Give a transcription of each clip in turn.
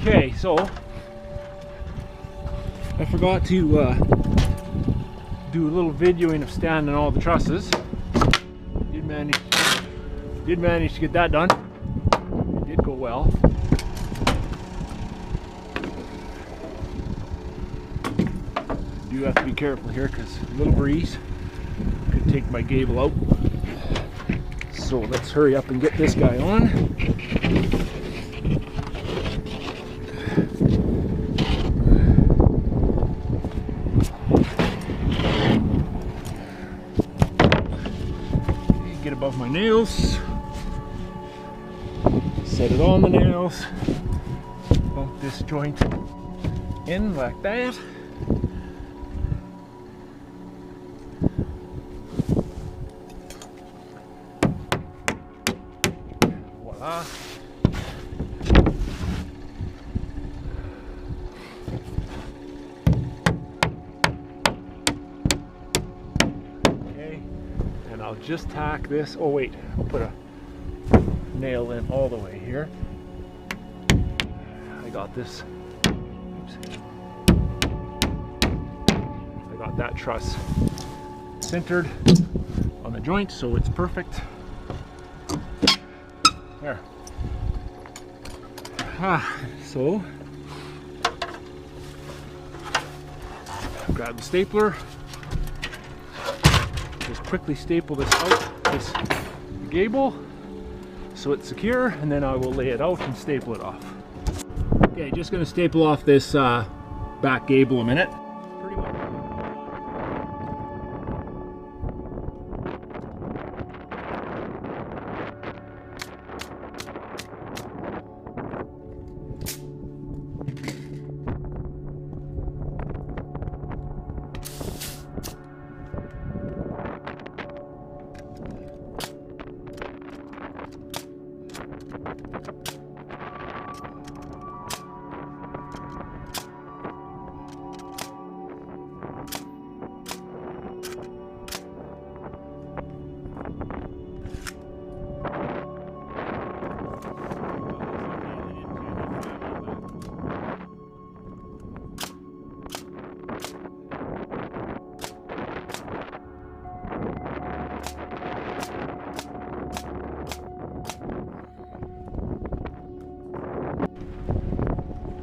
Okay, so I forgot to do a little videoing of standing all the trusses. Did manage to get that done. It did go well. Do have to be careful here because a little breeze could take my gable out. So let's hurry up and get this guy on. Okay, get above my nails. Set it on the nails. Bump this joint in like that. Voila. Okay, and I'll just tack this. Oh wait, I'll put a nail in all the way here. I got this. Oops. I got that truss centered on the joint, so it's perfect. There. So grab the stapler. Just quickly staple this out, this gable, so it's secure, and then I will lay it out and staple it off. Okay, just going to staple off this back gable a minute. Pretty much.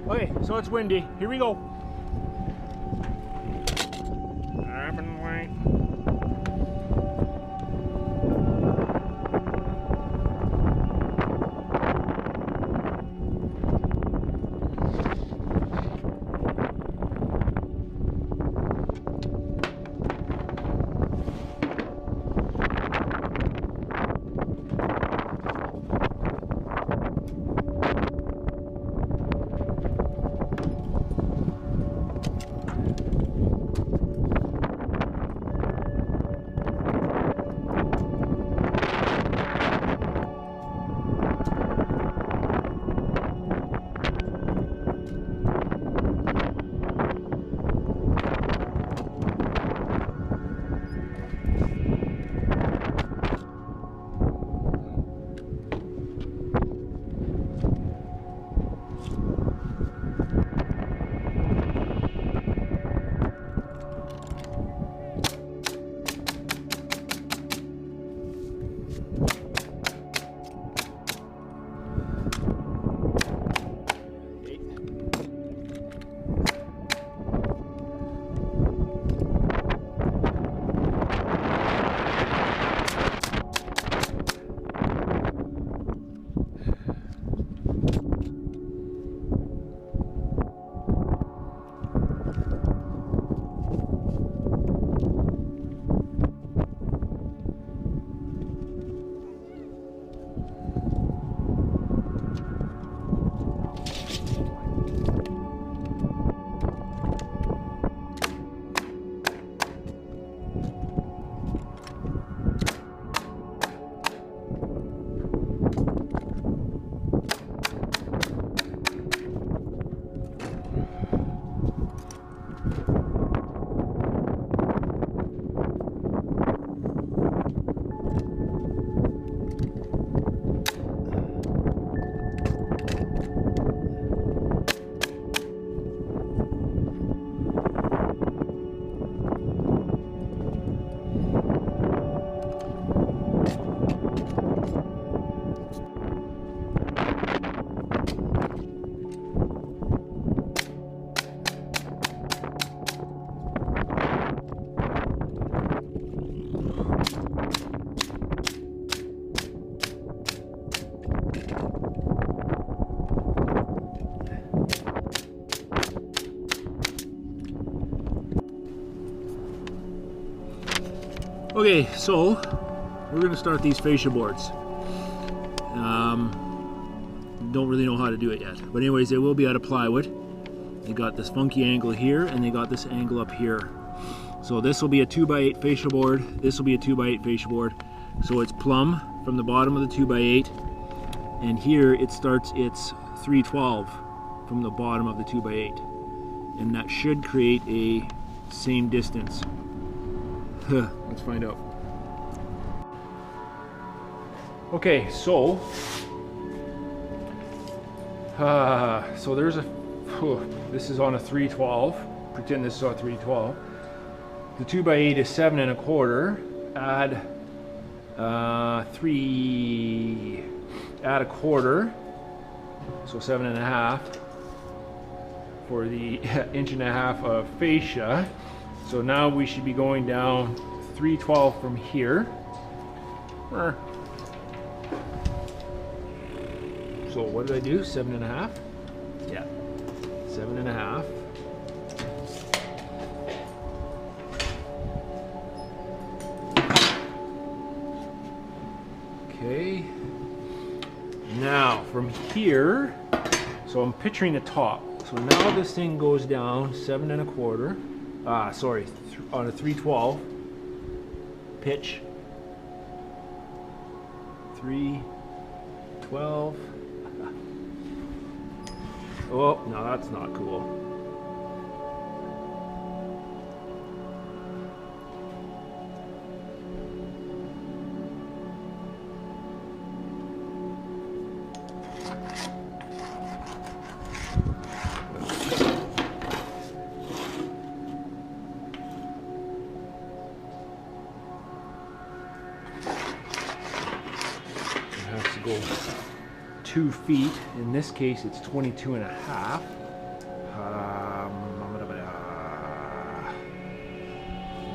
Okay, so it's windy. Here we go. Up and away. Okay, so we're going to start these fascia boards. Don't really know how to do it yet, but anyways, they will be out of plywood. They got this funky angle here, and they got this angle up here. So this will be a 2x8 fascia board. This will be a 2x8 fascia board. So it's plumb from the bottom of the 2x8, and here it starts its 312 from the bottom of the 2x8, and that should create a same distance. Let's find out. Okay, so there's a, this is on a 312. Pretend this is on a 312. The 2x8 is 7 1/4. Add add a quarter, so 7 1/2 for the 1.5 inches of fascia. So now we should be going down 312 from here. So what did I do? 7 1/2? Yeah, 7 1/2. Okay. Now from here, so I'm picturing the top. So now this thing goes down 7 1/4. Sorry, on a 312 pitch. 312. Oh, no, that's not cool. Go 2 feet. In this case, it's 22 1/2.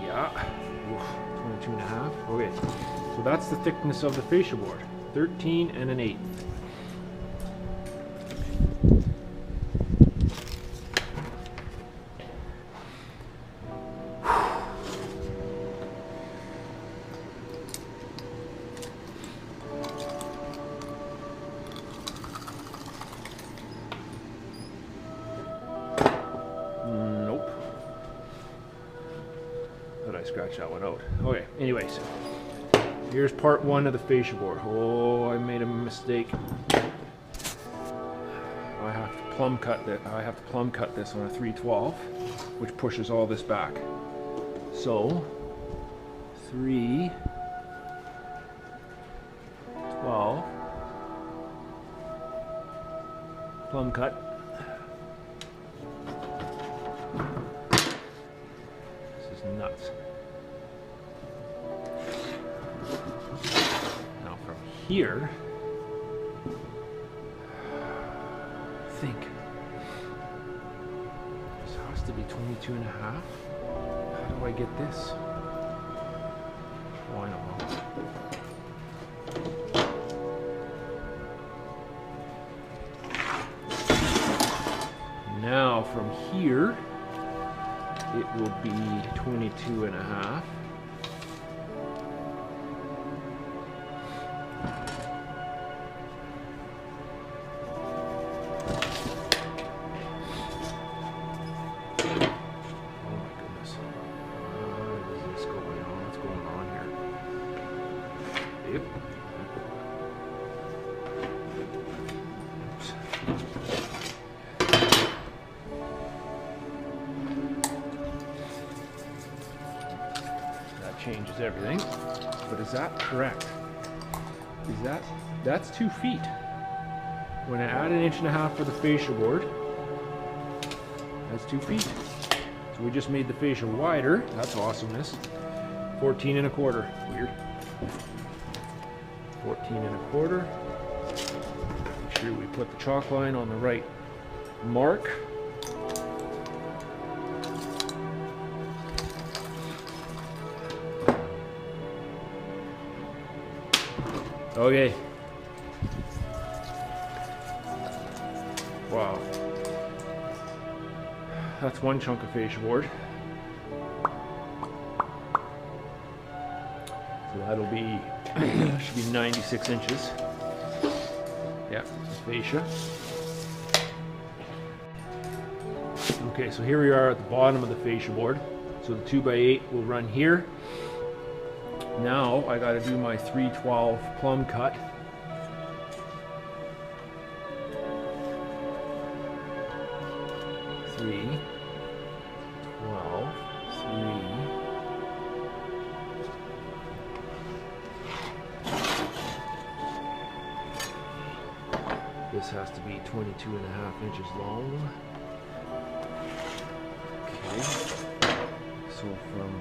Yeah, 22 1/2. Okay, so that's the thickness of the fascia board. 13 1/8. I scratched that one out. Okay, anyways, here's part 1 of the fascia board. Oh, I made a mistake. I have to plumb cut that. I have to plumb cut this on a 312, which pushes all this back. So 312 plumb cut. This is nuts. Here, think this has to be 22 1/2. How do I get this? Oh, I don't know. Now from here, it will be 22 1/2. Yep. That changes everything. But is that correct? That's 2 feet. When I add 1.5 inches for the fascia board, that's 2 feet. So we just made the fascia wider. That's awesomeness. 14 1/4. Weird. 14 1/4. Make sure we put the chalk line on the right mark. Okay. Wow. That's one chunk of fascia board. That'll be, should be 96 inches. Yeah, fascia. Okay, so here we are at the bottom of the fascia board. So the 2x8 will run here. Now I got to do my 312 plumb cut. Three, 12, 3. This has to be 22.5 inches long. Okay, so from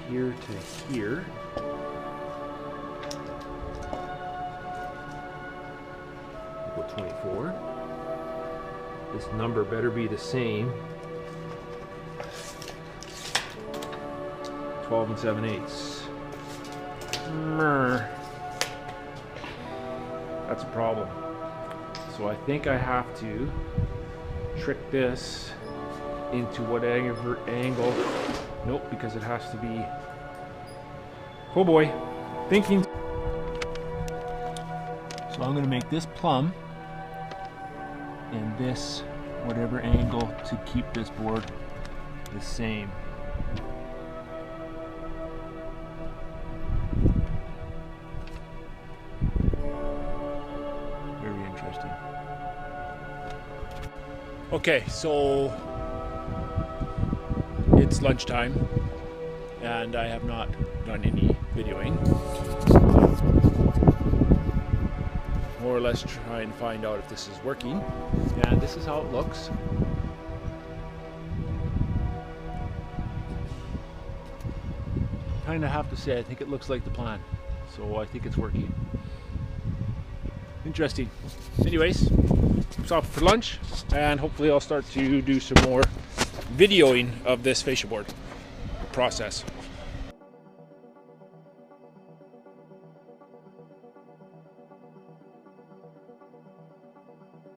here to here, equal 24. This number better be the same. 12 7/8. That's a problem. So I think I have to trick this into whatever angle. Nope, because it has to be, oh boy, thinking. So I'm going to make this plumb and this whatever angle to keep this board the same. Very interesting. Okay, so it's lunchtime and I have not done any videoing. More or less try and find out if this is working, and this is how it looks. Kind of have to say I think it looks like the plan, so I think it's working. Interesting. Anyways, stop for lunch and hopefully I'll start to do some more videoing of this fascia board process.